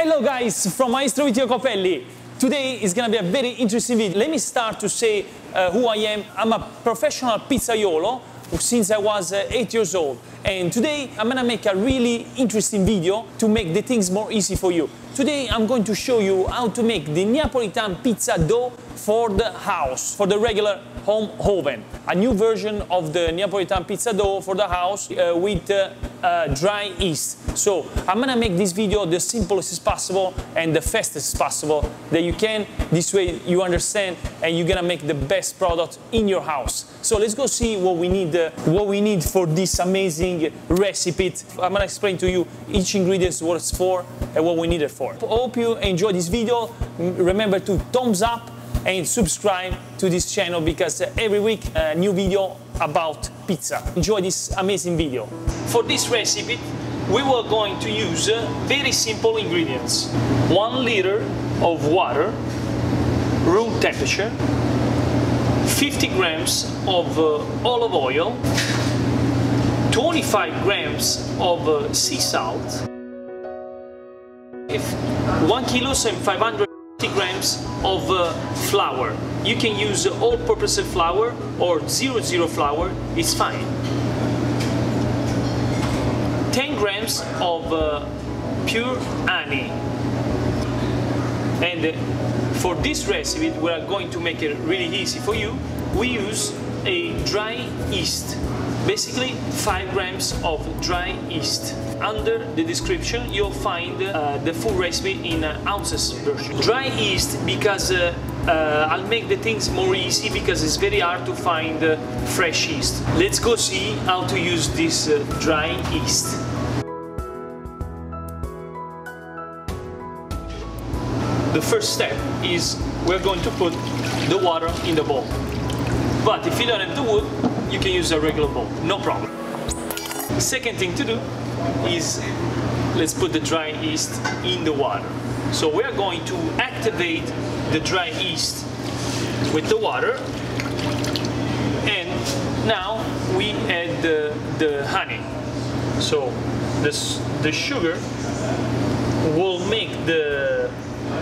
Hello guys, from Maestro Vittorio Copelli. Today is gonna be a very interesting video. Let me start to say who I am. I'm a professional pizzaiolo since I was 8 years old. And today I'm gonna make a really interesting video to make the things more easy for you. Today I'm going to show you how to make the Napoletana pizza dough for the house, for the regular home oven. A new version of the Napoletana pizza dough for the house with dry yeast. So I'm gonna make this video the simplest as possible and the fastest as possible that you can. This way you understand and you're gonna make the best product in your house. So let's go see what we need for this amazing recipe. I'm gonna explain to you each ingredient, what it's for and what we need it for. Hope you enjoy this video. Remember to thumbs up and subscribe to this channel because every week a new video about pizza. Enjoy this amazing video. For this recipe we were going to use very simple ingredients. 1 liter of water, room temperature, 50 grams of olive oil, 25 grams of sea salt, 1 kilo and 500 grams of flour. You can use all-purpose flour or 00 flour, it's fine. 10 grams of pure honey. And for this recipe, we are going to make it really easy for you. We use a dry yeast. Basically 5 grams of dry yeast. Under the description you'll find the full recipe in ounces version. Dry yeast because I'll make the things more easy because it's very hard to find fresh yeast. Let's go see how to use this dry yeast. The first step is we're going to put the water in the bowl. But if you don't have the wood, you can use a regular bowl, no problem. Second thing to do is let's put the dry yeast in the water. So we are going to activate the dry yeast with the water, and now we add the honey. So the sugar will make the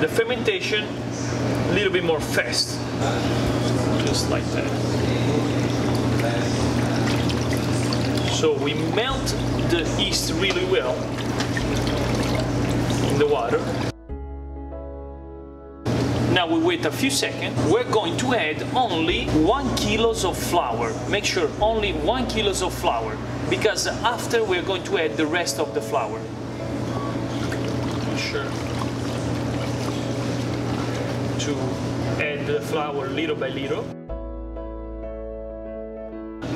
fermentation a little bit more fast, just like that. So we melt the yeast really well in the water. Now we wait a few seconds. We're going to add only 1 kilo of flour. Make sure only 1 kilo of flour, because after we're going to add the rest of the flour. Make sure to add the flour little by little.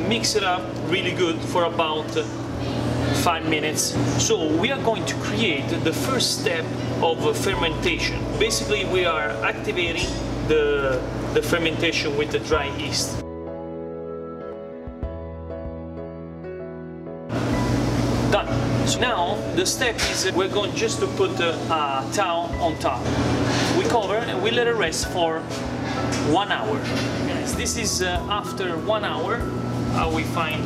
Mix it up really good for about 5 minutes. So we are going to create the first step of fermentation. Basically we are activating the fermentation with the dry yeast. Done. So now the step is we're going just to put a towel on top. We cover and we let it rest for 1 hour. Guys, this is after 1 hour. How we find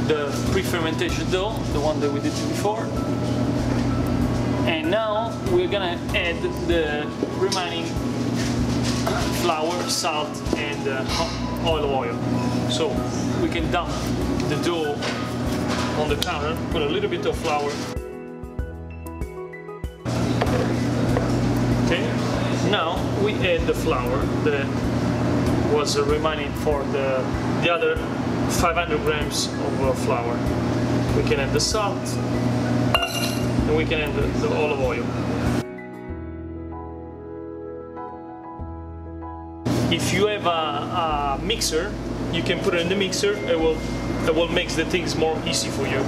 the pre-fermentation dough, the one that we did before. And now we're gonna add the remaining flour, salt, and olive oil. So we can dump the dough on the counter, put a little bit of flour. Okay, now we add the flour that was remaining for the other 500 grams of flour. We can add the salt and we can add the olive oil. If you have a mixer, you can put it in the mixer. It will make the things more easy for you.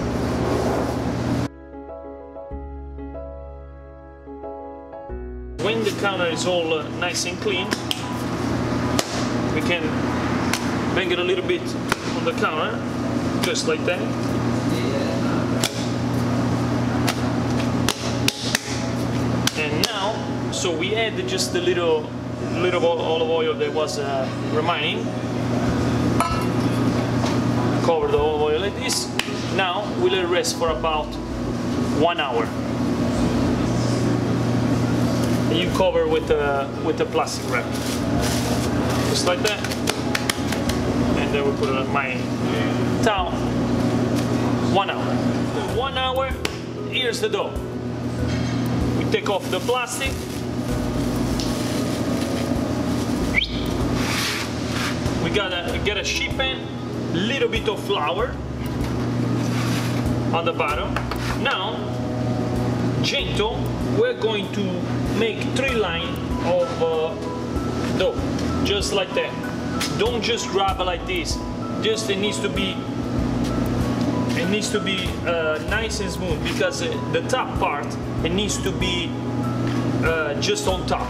When the counter is all nice and clean, we can bang it a little bit on the counter, just like that. And now, so we add just the little olive oil that was remaining. Cover the olive oil like this. Now we let it rest for about 1 hour. you cover with a plastic wrap, just like that. And then we put it on my towel. 1 hour. 1 hour. Here's the dough. We take off the plastic. We gotta get a sheet pan, little bit of flour on the bottom. Now, gentle, we're going to make 3 lines of dough, just like that. Don't just grab it like this. Just it needs to be nice and smooth, because the top part, it needs to be just on top.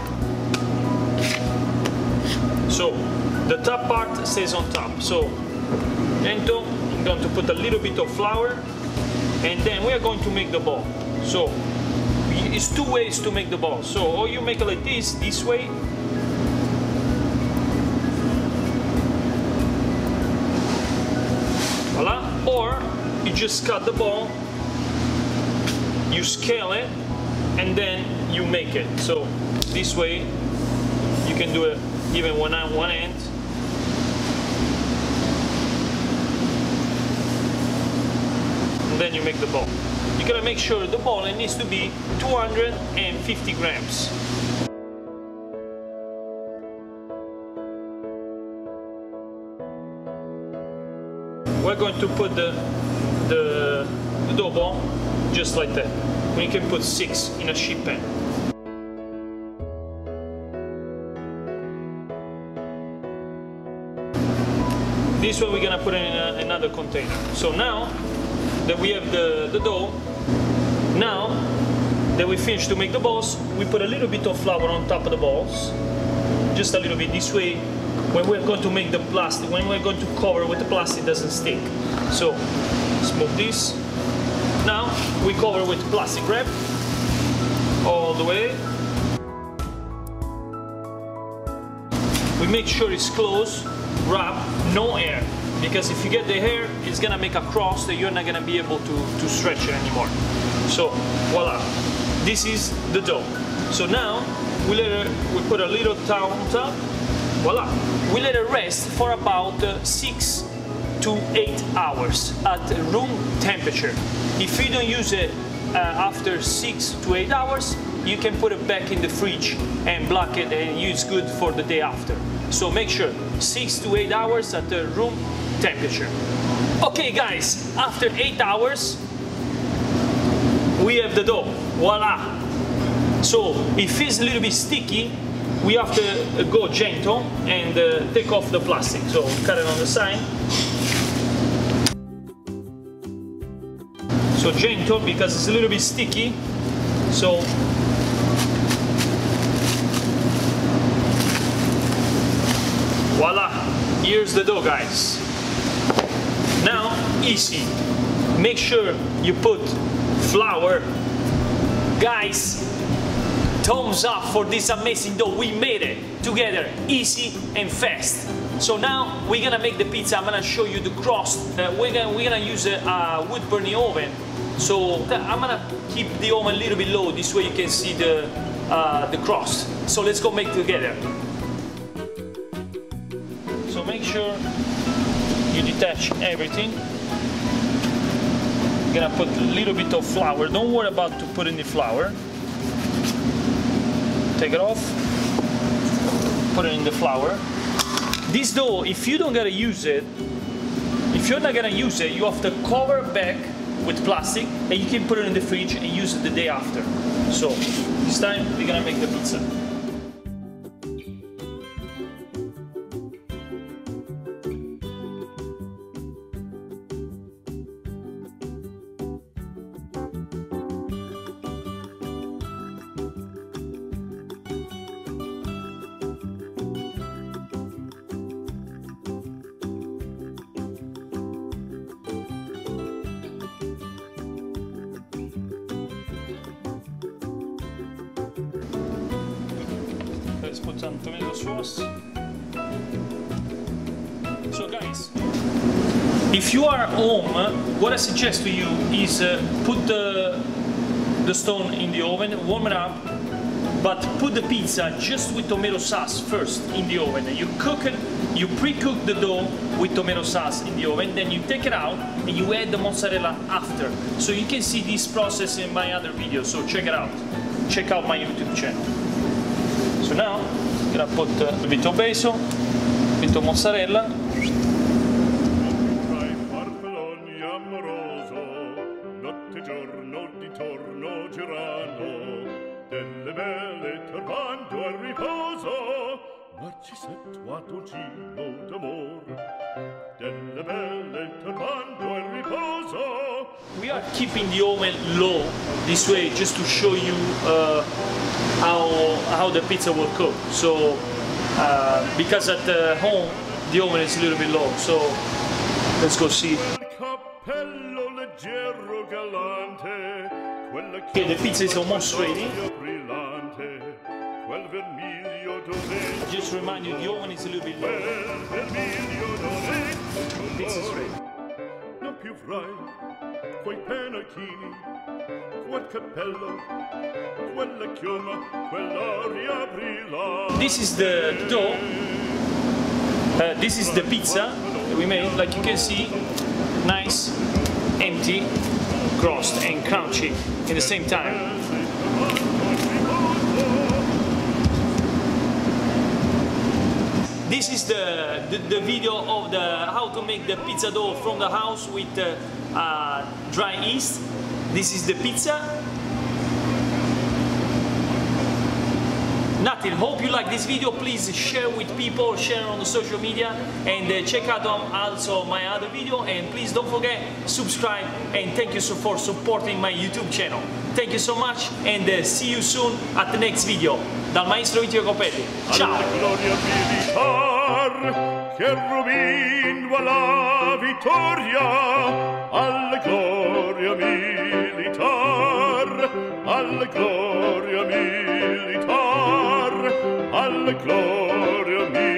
So the top part stays on top. So gentle, I'm going to put a little bit of flour, and then we are going to make the ball. So it's 2 ways to make the ball. So or you make it like this way. Voila. Or you just cut the ball, you scale it, and then you make it. So this way you can do it even one end. And then you make the ball. You gotta make sure the ball, it needs to be 250 grams. We're going to put the dough ball just like that. We can put 6 in a sheet pan. This one we're gonna put in another container. So now that we have the dough, now that we finished to make the balls, we put a little bit of flour on top of the balls, just a little bit. This way, when we're going to make the plastic, when we're going to cover with the plastic, it doesn't stick. So let's move this. Now we cover with plastic wrap all the way. We make sure it's closed, wrap, no air, because if you get the air, it's gonna make a cross that you're not gonna be able to stretch it anymore. So voila, this is the dough. So now we put a little towel on top. Voila, we let it rest for about 6 to 8 hours at room temperature. If you don't use it after 6 to 8 hours, you can put it back in the fridge and block it, and it's good for the day after. So make sure 6 to 8 hours at the room temperature. Okay guys, after 8 hours, we have the dough. Voila! So if it's a little bit sticky, we have to go gentle and take off the plastic. So cut it on the side. So gentle, because it's a little bit sticky. So voila, here's the dough, guys. Now, easy. Make sure you put flour. Guys, thumbs up for this amazing dough. We made it together, easy and fast. So now we're gonna make the pizza. I'm gonna show you the crust. We're gonna use a wood burning oven. So I'm gonna keep the oven a little bit low. This way you can see the crust. So let's go make it together. So make sure you detach everything. You're gonna put a little bit of flour. Don't worry about to put in the flour. Take it off. Put it in the flour. This dough, if you don't gotta use it, if you're not gonna use it, you have to cover back with plastic, and you can put it in the fridge and use it the day after. So this time we're gonna make the pizza. Let's put some tomato sauce. So guys, if you are home, what I suggest to you is put the stone in the oven, warm it up, but put the pizza just with tomato sauce first in the oven. You cook it, you pre-cook the dough with tomato sauce in the oven, then you take it out and you add the mozzarella after. So you can see this process in my other videos, so check it out. Check out my YouTube channel. So now I'm gonna put a bit of basil, a bit of mozzarella. Delle belle turbando al riposo, narcisetto adocino d'amor. Delle belle turbando al riposo. We are keeping the oven low this way just to show you how the pizza will cook. So because at home the oven is a little bit low, so let's go see. Cappello leggero galante. Okay, the pizza is almost ready. Just remind you, the oven is a little bit low. Pizza is ready. Non più frai quei penachini, quel cappello, quella chioma, quella riaprila. This is the dough. This is the pizza that we made. Like you can see, nice, empty, crust and crunchy in the same time. This is the video of how to make the pizza dough from the house with dry yeast. This is the pizza. Nothing. Hope you like this video. Please share with people, share on the social media, and check out also my other video. And please don't forget subscribe. And thank you for supporting my YouTube channel. Thank you so much, and see you soon at the next video. Dal maestro Vittorio Copelli. Ciao. Che rubindo alla vittoria, alla gloria militar, alla gloria militar, alla gloria militar.